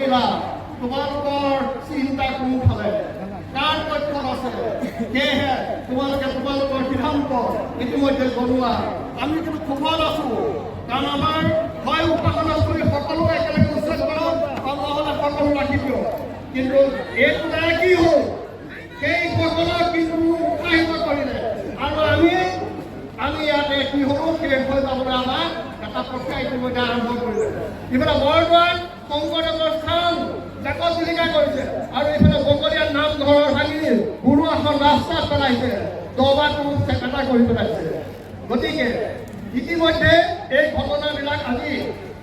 এইগুলা তোমালোকৰ চিন্তা কোনফালে কাৰ পক্ষত আছে সেয়েহে তোমালোকৰ সিদ্ধান্ত ইতিমধ্যে জনোৱা আমি কিন্তু সুখত আছো কাৰণ আমাৰ হয় উপাসনা কৰি সকলো একেলগে উচ্ছেদ কৰক আৰু নহ'লে সকলো ৰাখি দিয়ক কিন্তু এইটো দ্বাৰা কি হ'ল সেই সকলক কিন্তু উৎসাহিত কৰিলে আৰু আমি ইয়াতে কি হ'ব শেষ হৈ যাবলৈ আমাক এটা প্ৰক্ৰিয়া ইতিমধ্যে আৰম্ভ কৰিলে ইফালে বৰদোৱাত শংকৰদেৱৰ স্থান জাকত জিলিকা কৰিছে আৰু এইফালে বকলীয়াৰ নামঘৰৰ ভাঙি গুৰু আসন ৰাস্তাত পেলাইছে দবাটো চেপেটা কৰি পেলাইছে গতিকে ইতিমধ্যে এই ঘটনাবিলাক আজি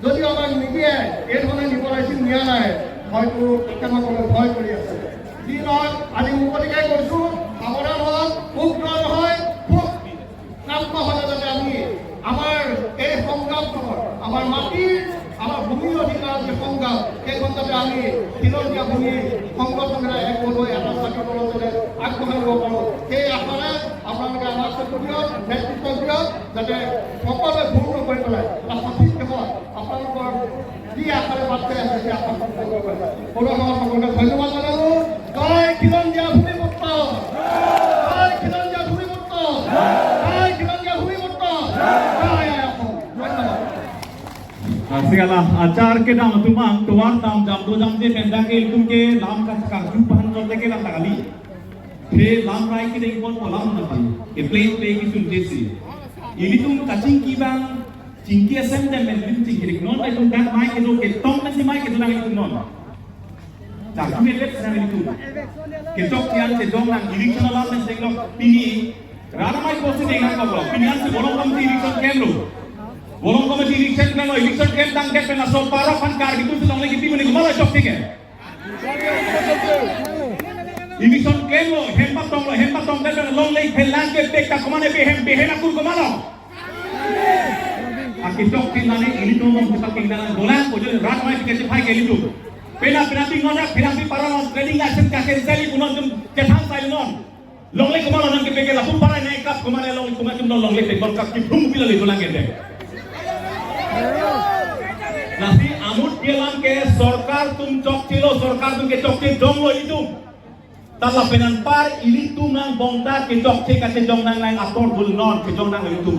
যদিও আমাক নিদিয়ে এই ধৰণে নিব লাগিছিল নিয়া নাই হয়তো তেখেতসকলে ভয় কৰি আছে যি নহয় আজি মুকলিকে কৈছোঁ সাৱধান হওক খুব যোৱা নহয় খুব নাম্য হ'লে যাতে আমি আমাৰ এই সংগ্ৰামখনত আমাৰ মাটিৰ আমাৰ ভূমিৰ অধিকাৰৰ যে সংগ্ৰাম সেইখন যাতে আমি খিলঞ্জীয়া ভূমি সংগঠনেৰে এক হৈ এটা জাতীয় দলতে আগবঢ়াই ল'ব পাৰোঁ সেই আশাৰে আপোনালোকে আমাৰ চকুদিয়ক নেতৃত্ব দিয়ক যাতে সকলোৱে ভুল নকৰি পেলাই এটা সঠিক ক্ষেত্ৰত আপোনালোকৰ যি আশাৰে বাট চাই আছে সেই আশা সফল কৰিব পাৰে সকলোকে ধন্যবাদ জনালোঁ জয় খিলঞ্জীয়া ভূমিপুত্ৰ জয় খিলঞ্জীয়া ভূমিপুত্ৰ জয় খিলঞ্জীয়া ভূমিপুত্ৰ জয় অসম ধন্যবাদ Segala acar ke dalam tumang tuan dalam jam 2 jam je pendek ke ilmu ke dalam kasar jumpahan jam ke dalam kali. He dalam rai ke dengan pon dalam nanti. Ke play ke sunje si. Ini tu kacing kibang cingki asam dan melim cingki. Non itu kan mai ke tu ke tong nasi mai ke tu nang itu non. Cakap melet sana itu. Ke tok tiang ke dong nang diri sana lah nasi lo pini. Rada mai kosi dengan kau. Pinian se bolong kamu diri sana kemlu. Bolong kami di election kan, election kan tangkap pernah sopara kan kar gitu sedang lagi tiba ni kemana cok tiga. Election kan lo hempat tong kan long lagi pelan ke tek tak kemana behem aku kemana? Aki cok tiga ni ini tu orang cepat tinggal bola, kau jadi rat mai fikir cepat kali tu. Pena pinasi para non trading action kakek sekali punon jum ketang saya non. Long lagi kemana non ke pekela pun para naik kap kemana long long lagi berkap ki bung bila lagi pulang ke. Nasi amut bilang ke sorkar tum cok cilo sorkar tum ke cok cilo dong lo itu tala penan par ini tum nang bongta ke cok cilo kate dong nang lain ator bul non ke dong nang itu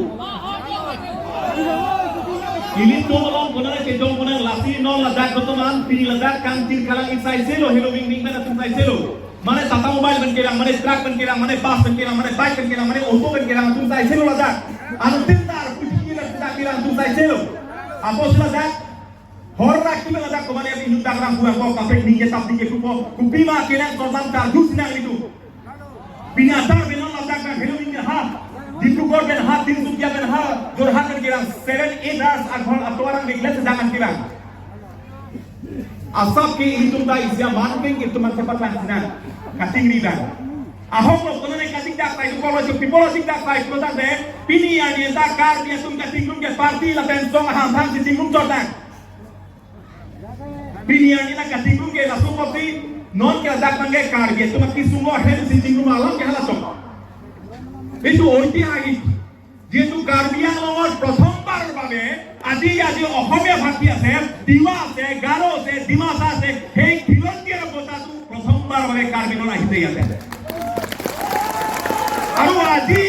ini tum long guna ke dong guna lasi non ladak betulan pini ladak kang cil kalang insai cilo helo wing wing mana tum insai cilo mana tata mobile ban kerang mana truck ban kerang mana bus ban kerang mana bike ban kerang mana auto ban kerang tum insai cilo ladak anu tintar puji ladak kerang tum insai cilo apa sudah dah? Horrak tu meladak kemana yang hidup dalam buah kau kafe ninja tapi ke kupo kupima kena korban tardus nang itu. Binatang benar meladak kan hello ninja ha. Ditukar ben ha tin sukia ben ha dorhan kan kira 7-8 hours akhon atwarang niklas sedangkan kira. Asap ke hidup dah isya manpeng itu man cepat langsung kating riban. Ahok lo kena naik kating dak itu kalau jauh people dak itu dah deh. Pini yang dia dak kar dia tum kating ke parti la pensong ham si tinggung jordan. Pinian ini nak tinggung ke langsung kopi non ke dak mangge kar dia tu mesti semua head si tinggung malam ke langsung. Itu orti lagi. Dia tu kar dia nomor प्रथम बार बाबे आदि অসমে ভাষী আছে দিৱা আছে গাৰো আছে ডিমাছা আছে সেই খিলঞ্জীয়া বতা tu प्रथम बार बाबे কাৰ্বিনৰ আহিতে আছে আৰু আজি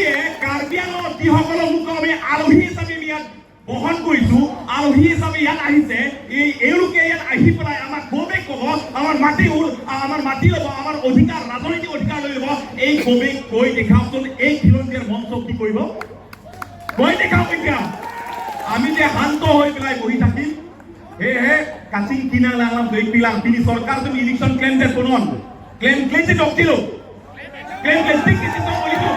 কাৰ্বিয়ানৰ যিসকল লোক আমি আলহী হিচাপে ইয়াত বহন কৰিছো আলহী হিচাপে ইয়াত আহিছে এওঁলোকে ইয়াত আহি পেলাই আমাক গৌৰৱে ক'ব আমাৰ মাটি ল'ব আমাৰ অধিকাৰ ৰাজনৈতিক অধিকাৰ লৈ ল'ব এই গৌৰৱে কৈ দেখাওকচোন এই খিলঞ্জীয়াৰ মঞ্চ কি কৰিব কৈ দেখাওক এতিয়া আমি যে শান্ত হৈ পেলাই বহি থাকিম সেয়েহে কাচিং কিনা লালাম দৈ পিলাম তিনি চৰকাৰ তুমি ইলেকশ্যন ক্লেম যে কোন ক্লেম যে ডক্টিলো ক্লেম ঠিক কিছু তো বলিছো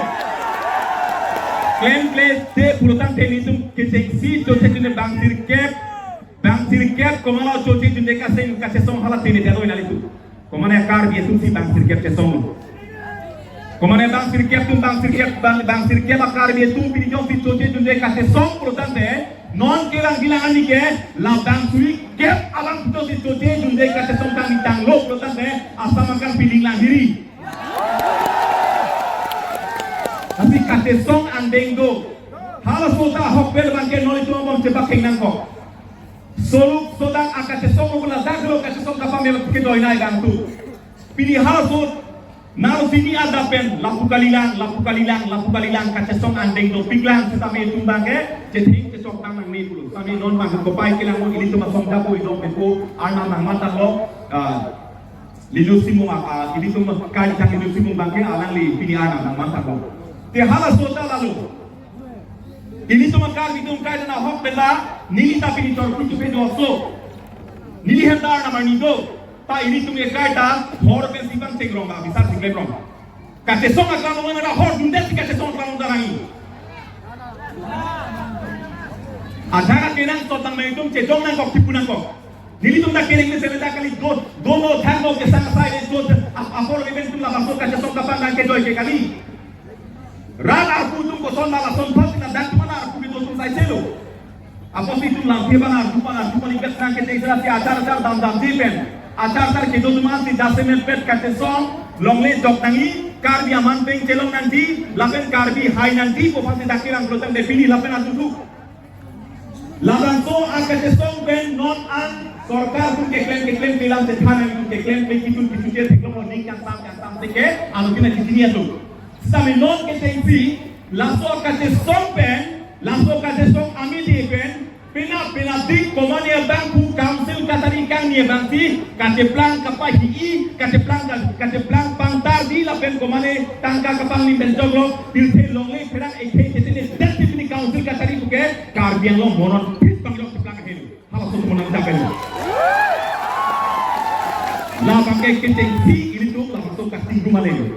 Klaim te pulutan tenisum keseksi coce june bangsir kep komala coce june kase song halat tini tedo inali tu komane kar biye tum si bangsir kep ce song komane bangsir kep akar biye tum pini jong si coce june kase song pulutan te non kelang bilang ani ke la bangsir kep alang puto si coce june kase song tang mitang lo pulutan te asa makan piling lahiri tapi kate song andenggo halas kota hokbel bangke nol itu ngomong cepat kenang kok solu sodang akache song gula daglo kache song kapam me ke doi nai gang tu pini halsut naro sini ada pen lapu kalilang kache song andeng do pinglang setame tumbang ke jething ke sok tang nang ni pulu sami non ma ko pai kilang mo ini tuma song dapo idong ko arna nang mata lo lilu simu ini tuma kai chang lilu simu bangke alang li pini ana nang mata lo te halsut lalu ini cuma kar bidung kai na hok bela nili tapi ni tor kutu pe doso nili hendar na manido ta ini tum kai ta hor pe siban tengrong ba bisa singlem ka te song akla mo na hor dunde ka te song klang darangi ajara kenang to tang mai tum che dong nang kok tipunan kok nili tum da keneng ne seleda kali dono thango ke sang sai de tot apor event tum la baso ka te song kapan nang ke doi ke kali Rala aku tum ko son la son pas na dak mana aku bito tum sai selo. Apo si tum lam theba na tu ni bet nang ke te sera si acar dam dipen. Acar ke do mas si dase men pet ka te song longle dok nangi kar bi aman peng celong nanti lapen kar bi hai nanti ko pasti dakirang protem de pini lapen atutu. Laban so aka te song ben non an सरकार तुम के claim दिलाम से थाने तुम के claim पे कितु के technology yang tam se ke anu kina kitinia tu Sami non ke tensi laso ka te sompen laso ka te som amidi pen pina dik komani banku council katari kang ni banki ka te plan kapai hi ka te plan pangtar di la pen komani tangka kapang ni benjoglo dilthe longle phera ekhe ketene dati pini council katari ke karbiang lo moron pit panglo te plan helu hala so monang dapen la bangke ke tensi ini tu la so ka tinggu malelo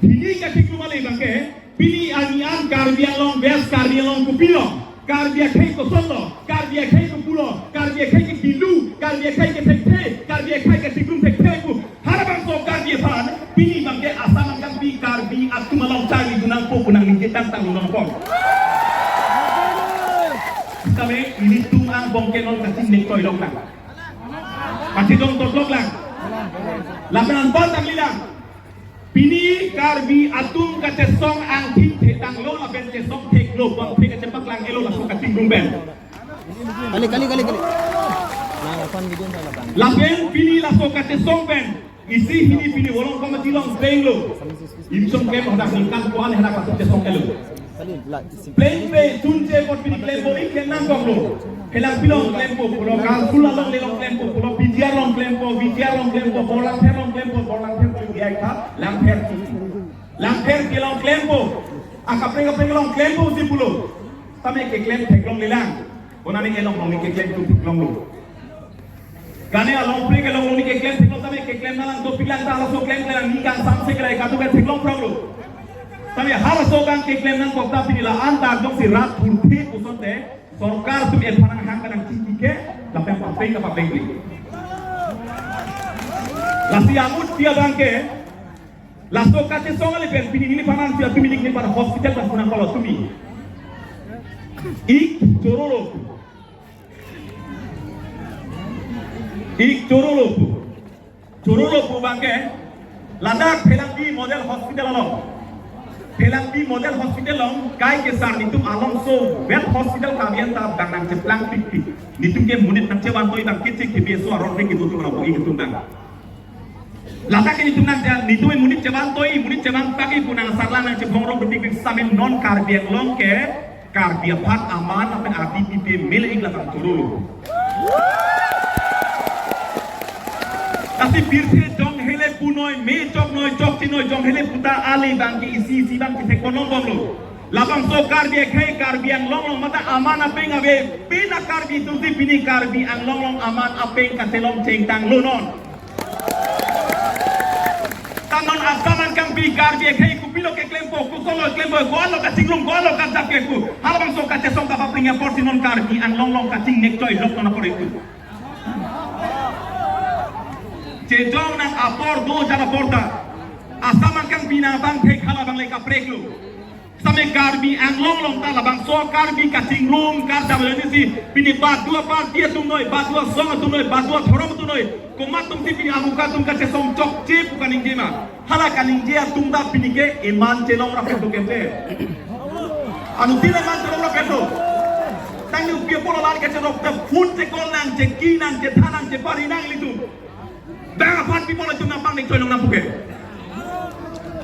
Ini kasih kumale bangke, pilih anian karbiang long bes karbiang long kupilo, karbiang kai ko solo, karbiang kai ko pulo, karbiang kai ke kilu, karbiang kai ke tekte, karbiang kai ke tikum tekte ku, harapan so karbiang pan, pilih bangke asam angkang pi karbi aku malam cari gunang po gunang linjetan tanggung pon. Kami ini tumang bongke non kasih nekoi long lang, kasih dong totlok lang, lapanan bantang lilang. Pini karbi atung kate song ang tin thetang lo la ben te song thek lo bang thek te pak lang elo la so kating dung ben kali na fan video sa laban la ben pini la so kate song ben isi hini pini wolong ko mati long beng lo im song kem hodak ni kan ko an hera ka te song elo plain pe tunje ko pini plain bo iken nang ko lo helang pilong claim po pulo kal kula long lelong claim po pulo pijar long claim po bolang ter long claim po dia ka lang ter ke long claim po akapeng long claim po si pulo tame ke claim thek long lelang onani elong long ke claim tu long lo gane along pre ke long ni ke claim thek long tame ke claim nalang do pilang ta so claim lelang ni kan sam se krai ka tu ke thek long prong lo tame hal so kan ke claim nang ko ta pinila anta dong si rat thurthi usonte Sorkar tu el panang hang kanang ciki ke, lapeng papeng ke papeng ni. Lasi amut dia bangke, laso kate songa le pen pini ni panang dia tu milik ni pada hospital pas punang kalau tumi. Ik corolo bangke, ladak pelang di model hospital along. Pelang di model hospital long kai ke sar nitum along so vet hospital kamian ta dang nang ceplang tik nitum ke munit nang cewan toy bang kecik ke beso aron ke gitu tu rapo itu tundang lata ke nitum nang jan nitum munit cewan pagi punang sarlang nang cepong ro betik samin non karbiang long ke karbia pat aman apa arti pipe mele ing lakang turulu tapi birse dong hele punoi me chok noi chok tinoi jong hele puta ali bangki isi bang ki tekonom bong lo labang so karbi karbi ang long mata aman apeng ave pina karbi tuti pini karbi ang long aman apeng katelong ceng tang lo non taman asaman kang pi karbi ku pilo ke klempo ku solo klempo ko alo ka tinglong ko alo ka japke ku halabang so ka tesong ka papringa porti non karbi ang long ka ting nek toy lok na pore ku Cedong nang apor do jana porta asaman kang binabang thek halabang leka preklu same karbi ang long ta labang so karbi ka tinglong ka dabani si pini ba dua par dia tunoi ba dua song tunoi ba dua thorom tunoi komat tum si pini amuka tum ka song chok che pukan ingema hala kaninge tumda pini ke iman celong ra petu kempe anu tile man celong ra petu tang lu pia polo lan ke che rok ta phun che kol nang che ki nang che tha nang che pari nang li tu bang pan pi polo tu na pang ning choi long na puke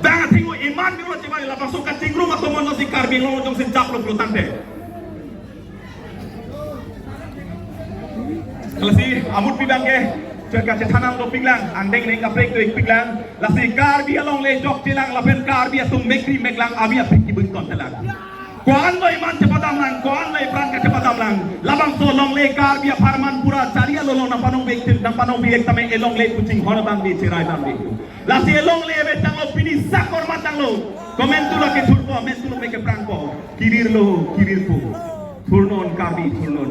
bang thingo iman bi lo che ba la paso ka tingru ma to mon si kar bi long jong sin jak lo tan te kalau si amut pi bang ke Jika cethanam do pinglang, andeng neng kaprek do pinglang, lasi kar biya long le jok tilang, lapen kar biya tung mekri meklang, abia pikir bengkon telang. Kuan lo iman cepadam lang, kuan lo iman ke cepadam lang, labang so long le kar biya farman pura caria lo long napanong bektir, napanong biek tame elong le kucing horabang di cerai bang di. Lasi elong le betang lo pini sakor matang lo, komen tu lo ke thurpo, men tu lo meke prangpo, kirir po, thurnon karbi thurnon.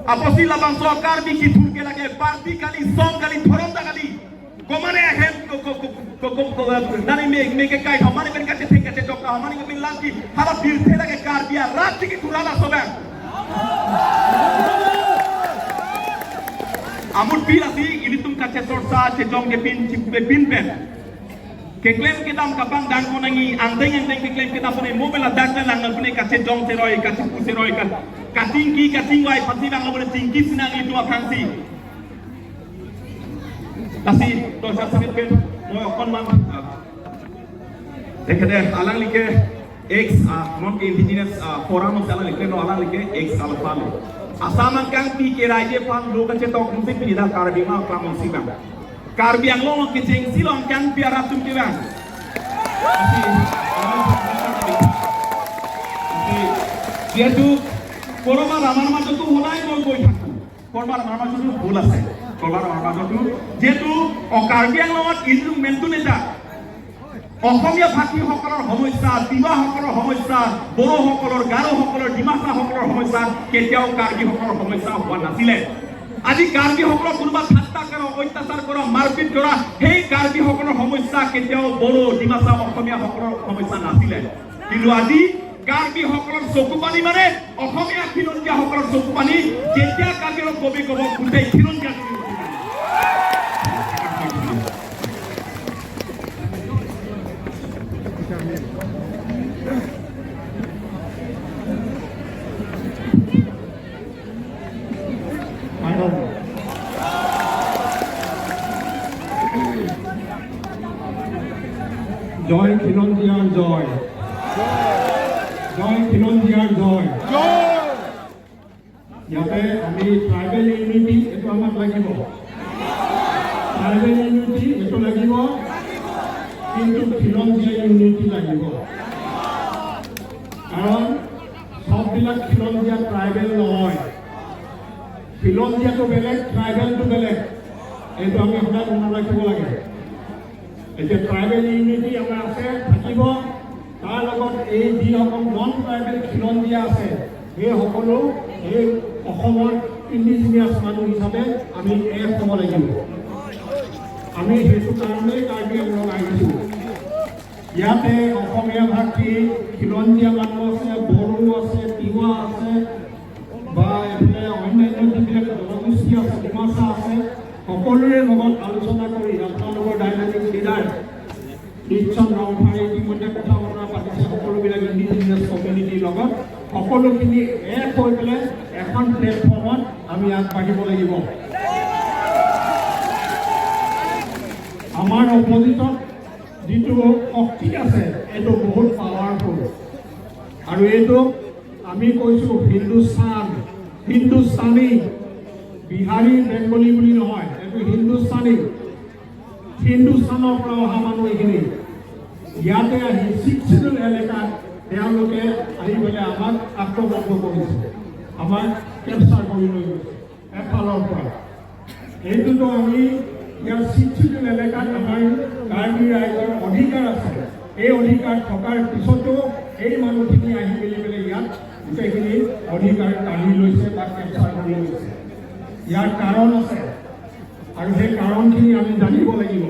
Apa sih labang so karbi ki thur ke lage parti kali song kali thoronda kali komane hem ko nani me ke kai hamane ben kache theng kache dokta hamane ke bilang ki hala birthe lage karbiya rat ki thurala soben amul pilasi ini tum kache sorsa che jong ke pin chipbe pin pen ke claim ke dam kapang dan konangi andeng ke claim ke dam pone mobile dan lang pune kache jong seroi kache puseroi kan kating wai pati bang lo tinggi sinang itu akansi lasi to sa sabit pen mo kon mang dekade alang like x not indigenous forum of alang like no alang like x alpha le asaman kang pi ke raje pan lo ka chetok musi pi da karbi ma klam si bang karbi ang lo ke jeng silong kang pi aratum ke bang dia tu koroma ramana majo tu honai moi boi thaku korma ramana majo tu bhul ase korma ramana majo tu jetu o karbiang lot inru mentu neta অসমীয়া ভাষী সকলৰ সমস্যা তিৱা সকলৰ সমস্যা বড়ো সকলৰ গাৰো সকলৰ ডিমাচা সকলৰ সমস্যা কেতিয়াও কাৰ্বি সকলৰ সমস্যা হোৱা নাছিলে আজি কাৰ্বি সকলৰ কোনোবা ঠাট্টা কৰা অত্যাচাৰ কৰা মাৰপিট কৰা সেই কাৰ্বি সকলৰ সমস্যা কেতিয়াও বড়ো ডিমাচা অসমীয়া সকলৰ সমস্যা নাছিলে কিন্তু আজি কাৰ্বি সকলৰ চকুপানী মানে অসমীয়া খিলঞ্জীয়া সকলৰ চকুপানী যেতিয়া কাৰ্বিৰ কবি কব গোটেই খিলঞ্জীয়া জয় খিলঞ্জীয়াৰ জয় জয় খিলঞ্জীয়াৰ জয় ইয়াতে আমি ট্ৰাইবেল ইউনিটি এইটো আমাক লাগিব ট্ৰাইবেল ইউনিটি এইটো লাগিব কিন্তু খিলঞ্জীয়া ইউনিটি লাগিব কাৰণ সববিলাক খিলঞ্জীয়া ট্ৰাইবেল নহয় খিলঞ্জীয়াটো বেলেগ ট্ৰাইবেলটো বেলেগ এইটো আমি সদায় মনত ৰাখিব লাগে এতিয়া ট্ৰাইবেল ইউনিটি আমাৰ আছে থাকিব তাৰ লগত এই যিসকল নন ট্ৰাইবেল খিলঞ্জীয়া আছে সেই সকলো এই অসমৰ ইণ্ডিজিনিয়াছ মানুহ হিচাপে আমি এক হ'ব লাগিব আমি সেইটো কাৰণেই কাৰ্বি আংলং আহিছোঁ ইয়াতে অসমীয়া ভাষী খিলঞ্জীয়া মানুহ আছে বড়ো আছে তিৱা আছে বা এইফালে অন্যান্য যিবিলাক জনগোষ্ঠী আছে ডিমাচা আছে সকলোৰে লগত আলোচনা কৰি আপোনালোকৰ ডাইনামিক লিডাৰ নিশ্চয় নভাই ইতিমধ্যে কথা বতৰা পাতিছে সকলোবিলাক ইণ্ডিজিনিয়াছ কমিউনিটিৰ লগত সকলোখিনি এক হৈ পেলাই এখন প্লেটফৰ্মত আমি আগবাঢ়িব লাগিব আমাৰ অপজিটত যিটো শক্তি আছে এইটো বহুত পাৱাৰফুল আৰু এইটো আমি কৈছোঁ হিন্দুস্তানী বিহাৰী বেংগলী বুলি নহয় এইটো হিন্দুস্তানৰ পৰা অহা মানুহ এইখিনি ইয়াতে আহি 6 শিডিউল এলেকাত তেওঁলোকে আহি পেলাই আমাক আক্ৰমণ কৰিছে আমাক কেপচাৰ কৰি লৈ গৈছে এফালৰ পৰা এইটোতো আমি ইয়াৰ 6 শিডিউল এলেকাত আমাৰ কাৰ্বি ৰাইজৰ অধিকাৰ আছে এই অধিকাৰ থকাৰ পিছতো এই মানুহখিনি আহি পেলাই ইয়াত গোটেইখিনি অধিকাৰ কাঢ়ি লৈছে বা কেপচাৰ কৰি লৈছে ইয়াৰ কাৰণ আছে আৰু সেই কাৰণখিনি আমি জানিব লাগিব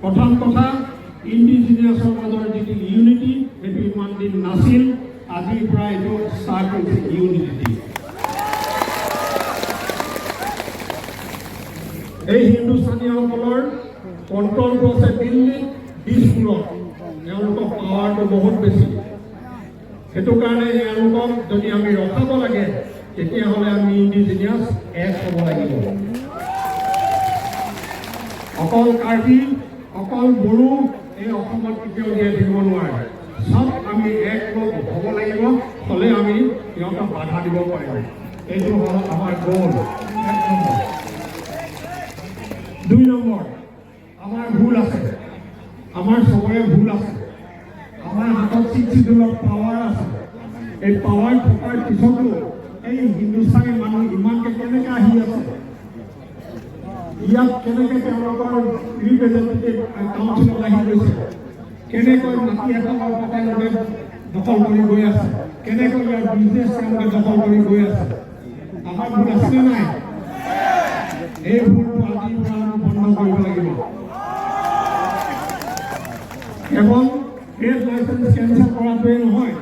প্ৰথম কথা ইণ্ডিজিনিয়াছৰ মাজৰ যিটো ইউনিটি সেইটো ইমান দিন নাছিল আজিৰ পৰা এইটো ষ্টাৰ্ট হৈছে ইউনিটি এই হিন্দুস্তানীসকলৰ কণ্ট্ৰলটো আছে দিল্লীত দিছপুৰত তেওঁলোকৰ পাৱাৰটো বহুত বেছি সেইটো কাৰণে এওঁলোকক যদি আমি ৰখাব লাগে তেতিয়াহ'লে আমি ইণ্ডিজিনিয়াছ এক হ'ব লাগিব। অকল কাৰ্বি অকল বড়ো এই অসমত কেতিয়াও জীয়াই থাকিব নোৱাৰে। চব আমি এক লগ হ'ব লাগিব, হ'লে আমি সিহঁতক বাধা দিব পাৰিম। এইটো হ'ল আমাৰ গ'ল। 1 নম্বৰ। 2 নম্বৰ, আমাৰ ভুল আছে, আমাৰ চবৰে ভুল আছে। আমাৰ হাতত চিটচিডুলৰ পাৱাৰ আছে। এই পাৱাৰ থকাৰ পিছতো এই হিন্দুস্তানী মানুহ ইমানকে কেনেকৈ আহি আছে, ইয়াত কেনেকৈ তেওঁলোকৰ ৰিপ্ৰেজেণ্টেটিভ কাউন্সিলত আহি গৈছে, কেনেকৈ মাটি এখনৰ তেওঁলোকে দখল কৰি গৈ আছে, কেনেকৈ ইয়াৰ বিজনেছ তেওঁলোকে দখল কৰি গৈ আছে। আমাৰ ভুল আছেনে নাই? এই ভুলটো আজিৰ পৰা বন্ধ কৰিব লাগিব। কেৱল ট্ৰেড লাইচেন্স কেঞ্চেল কৰাটোৱেই নহয়,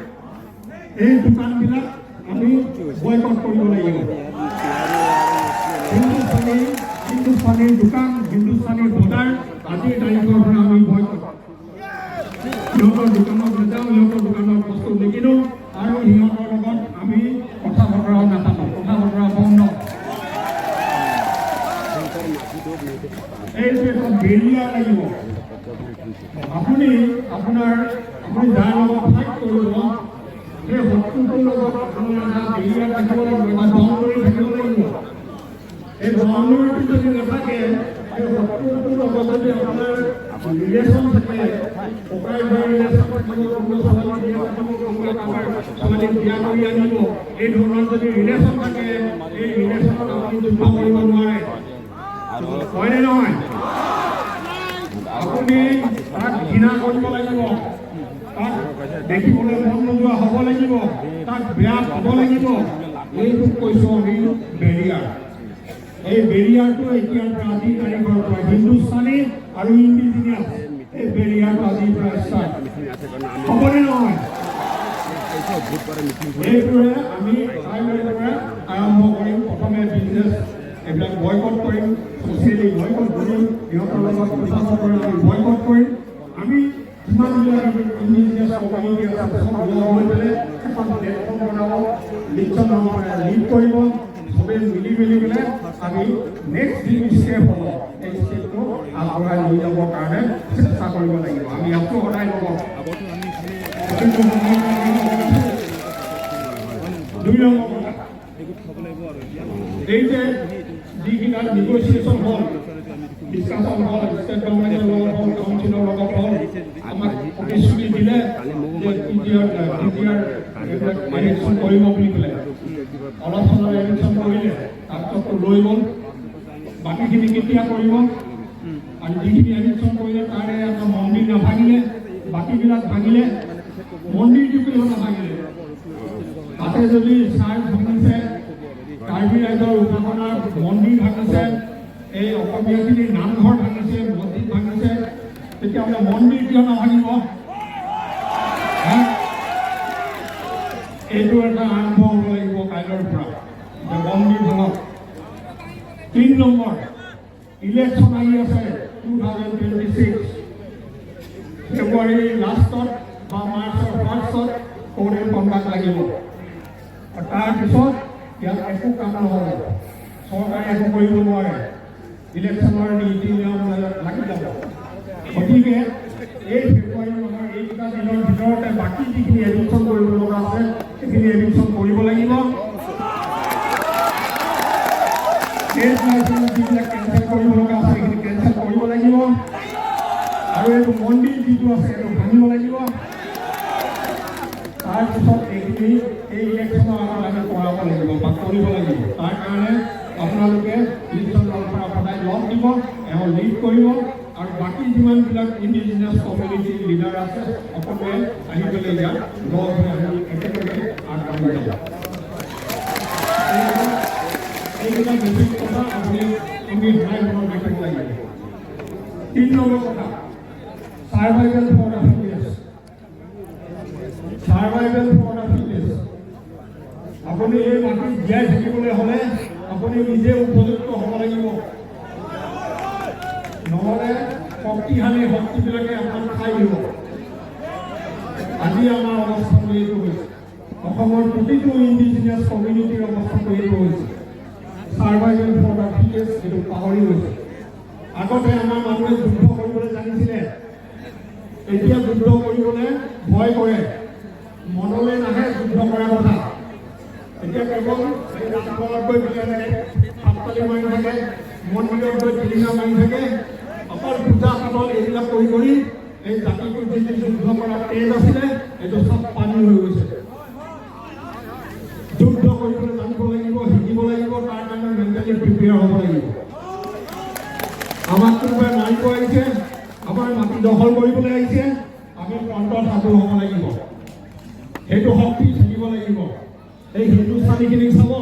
এই দোকানবিলাক আমি বয়কট কৰিব লাগিব। হিন্দুস্তানীৰ দোকান, হিন্দুস্তানীৰ বজাৰ আজিৰ তাৰিখৰ পৰা আমি বয়কট। সিহঁতৰ দোকানত নাযাওঁ, সিহঁতৰ দোকানৰ বস্তু নিকিনো আৰু সিহঁতৰ লগত আমি কথা বতৰাও নাপাতো, কথা বতৰা বন্ধ। এইটো এটা বেৰিয়াৰ লাগিব। আপুনি যাৰ লগত ফাইট কৰিব সেই শত্ৰুটোৰ লগত আপোনাৰ এটা বেৰিয়াৰ থাকিব লাগিব, এটা বাউণ্ডেৰী থাকিব লাগিব। এই বাউণ্ডেৰীটো যদি নাথাকে, সেই শত্ৰুটোৰ লগত যদি আপোনাৰ ৰিলেশ্যন থাকে, ককাই ভাই ৰিলেশ্যন থাকিব, ছোৱালী বিয়া কৰি আনিব, এই ধৰণৰ যদি ৰিলেশ্যন থাকে, এই ৰিলেশ্যনত আপুনি যুদ্ধ কৰিব নোৱাৰে, হয়নে নহয়? আপুনি তাক ঘৃণা কৰিব লাগিব, তাক দেখিবলৈ মন নোযোৱা হ'ব লাগিব, তাক বেয়া পাব লাগিব। এইটো কৈছোঁ আমি বেৰিয়াৰ। এই বেৰিয়াৰটো এতিয়াৰ পৰা আজিৰ তাৰিখৰ পৰা হিন্দুস্তানী আৰু ইণ্ডিজিনিয়াছ এই বেৰিয়াৰটো আজিৰ পৰা ষ্টাৰ্ট হ'বনে নহয়? এইটোৰে আমি আৰম্ভ কৰিম। প্ৰথমে বিজনেছ এইবিলাক বয়কট কৰিম, ছ'চিয়েলি বয়কট কৰিম, সিহঁতৰ লগত কথা বতৰা আমি বয়কট কৰিম। আমি যিমানবিলাক আমি ইণ্ডিজিনিয়াছ কমিউনিটি আছে চব লগ হৈ পেলাই এখন প্লেটফৰ্ম বনাব, লিডখন লিড কৰিব, চবেই মিলি পেলাই আমি নেক্সট যি ষ্টেপ হ'ব এই ষ্টেপটো আগবঢ়াই লৈ যাবৰ কাৰণে চেষ্টা কৰিব লাগিব। আমি আকৌ সদায় ল'ব। 2 নম্বৰ কথা, এই যে যিবিলাক নেগচিয়েশ্যন হ'ল, ডিছকাশ্যন হ'ল, ষ্টেট গভৰ্ণমেণ্টৰ লগত হ'ল, কাউন্সিলৰ লগত হ'ল, আমাক প্ৰতিশ্ৰুতি দিলে যে ইলেকশ্যন কৰিব বুলি পেলাই। অলপ চলপ ইলেকশ্যন কৰিলে, তাৰপিছত লৈ গ'ল। বাকীখিনি কেতিয়া কৰিব? আৰু যিখিনি ইলেকশ্যন কৰিলে তাৰে এটা মন্দিৰ নাভাঙিলে, বাকীবিলাক ভাঙিলে। মন্দিৰটো কিয় নাভাঙিলে? তাতে যদি চাৰ্চ ভাঙিছে, কাৰ্বি ৰাইজৰ উপাসনাৰ মন্দিৰ ভাঙিছে, এই অসমীয়াখিনিৰ নামঘৰ ভাঙিছে, মছজিদ ভাঙিছে, তেতিয়াহ'লে মন্দিৰ কিয় নাভাঙিব? এইটো এটা আৰম্ভ হ'ব লাগিব কাইলৈৰ পৰা, যে মন্দিৰ ভাঙক। 3 নম্বৰ, ইলেকশ্যন আহি আছে 2026 ফেব্ৰুৱাৰীৰ লাষ্টত বা মাৰ্চৰ ফাৰ্ষ্টত ভোটৰ কণ্ডাক্ট লাগিব। আৰু তাৰপিছত ইয়াত একো কাম নহ'ব, চৰকাৰে একো কৰিব নোৱাৰে, ইলেকশ্যনৰ নীতি নিয়ম লাগি যাব। গতিকে এই ফেব্ৰুৱাৰী মাহৰ এইকেইটা দিনৰ ভিতৰতে বাকী যিখিনি এডমিশ্যন কৰিব লগা আছে সেইখিনি এডমিশ্যন কৰিব লাগিব। যিবিলাক কেঞ্চেল কৰিব লগা আছে সেইখিনি কেঞ্চেল কৰিব লাগিব। আৰু এইটো মন্দিৰ যিটো আছে সেইটো ভাঙিব লাগিব। তাৰপিছত এইখিনি এই ইলেকশ্যনৰ আগত আমি কৰাব লাগিব বা কৰিব লাগিব। তাৰ কাৰণে আপোনালোকে ইলেকশ্যনৰ পৰা সদায় লগ দিব, এওঁ লিড কৰিব। আৰু বাকী যিমানবিলাক ইণ্ডিজিনিয়াছ কমিউনিটিৰ লিডাৰ আছে সকলোৱে আহি পেলাই ইয়াত লগ হৈ আমি একেলগে আগবাঢ়ি যাব। এইবিলাক বেছিক কথা আমি সদায় মনত ৰাখিব লাগিব। 3 নম্বৰ কথা, survival for the fittest. Survival for the fittest. আপুনি এই মাটিত জীয়াই থাকিবলৈ হ'লে আপুনি নিজে উপযুক্ত হ'ব লাগিব, নহ'লে শক্তিশালী শক্তিবিলাকে আপোনাক খাই দিব। আজি আমাৰ অৱস্থাটো এইটো হৈছে। অসমৰ প্ৰতিটো ইণ্ডিজিনিয়াছ কমিউনিটিৰ অৱস্থাটো এইটো হৈছে সাৰ্ভাইভেল ফৰ দ্য ফিটেষ্ট, এইটো পাহৰি গৈছে। আগতে আমাৰ মানুহে যুদ্ধ কৰিবলৈ জানিছিলে, এতিয়া যুদ্ধ কৰিবলৈ ভয় কৰে, মনলৈ নাহে যুদ্ধ কৰাৰ কথা। এতিয়া কেৱল নামঘৰত গৈ পেলাই হাততালি মাৰি থাকে, মন্দিৰত গৈ টিলিঙা মাৰি থাকে, অকল পূজা পাতল এইবিলাক কৰি এই জাতিটোৰ যিটো যুদ্ধ কৰাৰ তেজ আছিলে এইটো চব পানী হৈ গৈছে। যুদ্ধ কৰিবলৈ জানিব লাগিব, শিকিব লাগিব, তাৰ কাৰণে মেণ্টেলি প্ৰিপেয়াৰ হ'ব লাগিব। আমাক কোনোবাই মাৰিব আহিছে, আমাৰ মাটি দখল কৰিবলৈ আহিছে, আমি ফ্ৰণ্টত সাজু হ'ব লাগিব, সেইটো শক্তি থাকিব লাগিব। এই হিন্দুস্তানীখিনিক চাব,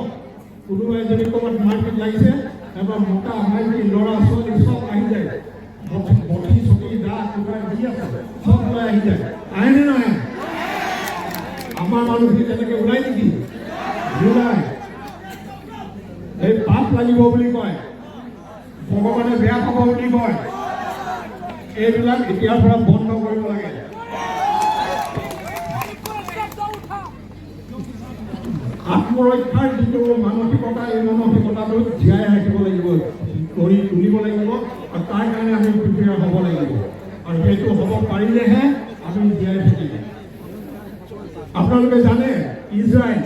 কোনোবাই যদি ক'ৰবাত মাৰপিট লাগিছে, এবাৰ মোটা মাইকী ল'ৰা ছোৱালী চব আহি যায়, বটি চটি দা কোনোবাই দি আছে চব লৈ আহি যায়, আহেনে নাহে? আমাৰ মানুহখিনি তেনেকৈ ওলাই নেকি? নোলায়। এই পাপ লাগিব বুলি কয়, ভগৱানে বেয়া পাব বুলি কয়, এইবিলাক এতিয়াৰ পৰা বন্ধ কৰিব লাগে। আত্মৰক্ষাৰ যিটো মানসিকতা, এই মানসিকতাটো জীয়াই ৰাখিব লাগিব, কৰি তুলিব লাগিব, আৰু তাৰ কাৰণে আমি প্ৰিপেয়াৰ হ'ব লাগিব, আৰু সেইটো হ'ব পাৰিলেহে আমি জীয়াই থাকিম। আপোনালোকে জানে ইজৰাইল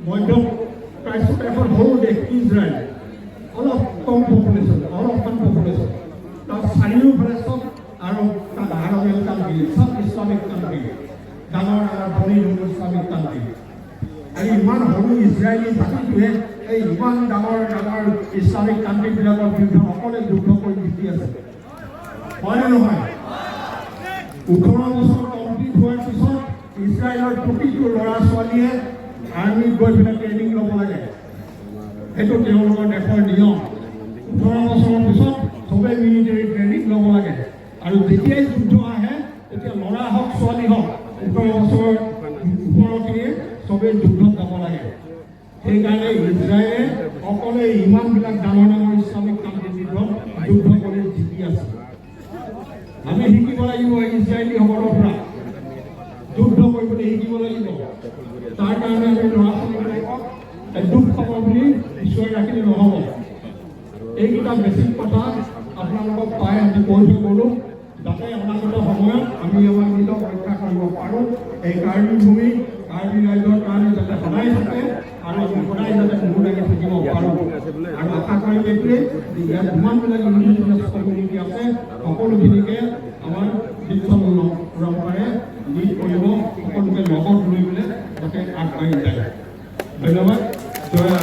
মধ্যপ্ৰাচ্যত এখন সৰু দেশ ইজৰাইল, অলপ কম পপুলেশ্যন, অলপমান পপুলেশ্যন, তাত চাৰিওফালে চব আৰবিয়ান কাণ্ট্ৰি, চব ইছলামিক কাণ্ট্ৰি, ডাঙৰ ডাঙৰ ধনী ইছলামিক কাণ্ট্ৰি। আৰু ইমান সৰু ইজৰাইলী জাতিটোৱে এই ইমান ডাঙৰ ডাঙৰ ইছলামিক কাণ্ট্ৰিবিলাকৰ বিৰুদ্ধে অকলে যুদ্ধ কৰি জিকি আছে, হয়নে নহয়? 18 বছৰ কমপ্লিট হোৱাৰ পিছত ইজৰাইলৰ প্ৰতিটো ল'ৰা ছোৱালীয়ে আৰ্মিত গৈ পেলাই ট্ৰেইনিং ল'ব লাগে, সেইটো তেওঁলোকৰ দেশৰ নিয়ম। 18 বছৰৰ পিছত চবেই মিলিটাৰী ট্ৰেইনিং ল'ব লাগে, আৰু যেতিয়াই যুদ্ধ আহে তেতিয়া ল'ৰা হওক ছোৱালী হওক 18 বছৰৰ ওপৰখিনিয়ে চবেই যুদ্ধত যাব লাগে। সেইকাৰণে ইজৰাইলে অকলে ইমানবিলাক ডাঙৰ ডাঙৰ ইছলামিক কাণ্ট্ৰিৰ বিৰুদ্ধত যুদ্ধ কৰি জিকি আছে। আমি শিকিব লাগিব ইজৰাইলীসকলৰ পৰা, যুদ্ধ কৰিবলৈ শিকিব লাগিব। তাৰ কাৰণে আমি ল'ৰা ছোৱালীবিলাকক দুখ পাব বুলি ঈশ্বৰে ৰাখিলে নহ'ব। এইকেইটা বেছিক কথা আপোনালোকক পাই আমি কৈ থৈ গ'লোঁ, যাতে অনাগত সময়ত আমি আমাৰ নিজক ৰক্ষা কৰিব পাৰোঁ। এই কাৰ্বি ভূমি, কাৰ্বি ৰাইজৰ কাৰণে যাতে সদায় থাকে, আৰু আমি সদায় যাতে মূৰ লাগি থাকিব পাৰোঁ। আৰু আশা কৰিম এইটোৱে, ইয়াত যিমানবিলাক ইণ্ডিজিনিয়াছ কমিউনিটি আছে সকলোখিনিকে আমাৰ শিক্ষণ পৰম্পৰাৰে লিড কৰিব, সকলোকে লগত লৈ পেলাই যাতে আগবাঢ়ি যায়। ধন্যবাদ। জয়